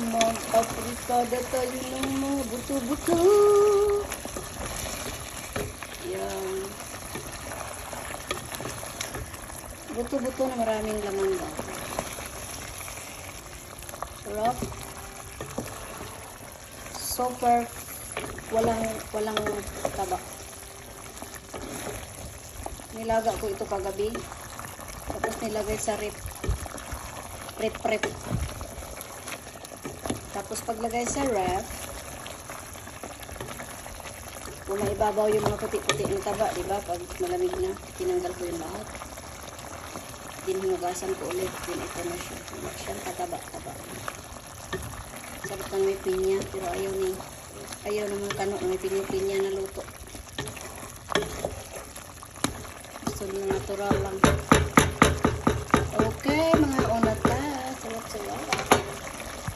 Mag-aprikada tayo ng mga buto-buto. Yan. Buto-buto na maraming laman daw. Sarap. Super. Walang taba. Nilaga ko ito kagabi. Tapos nilagay sa rep. Tapos paglagay sa ref, kung maibabaw yung mga puti-puti ng taba, diba? Pag malamig na, tinanggal ko yung lahat. Hinugasan ko ulit. Yun, ito na siya. Siyang kataba-taba. Sarap lang may pinya, pero ayaw naman kano, may pinya na luto. Gusto nyo natural lang. Okay, mga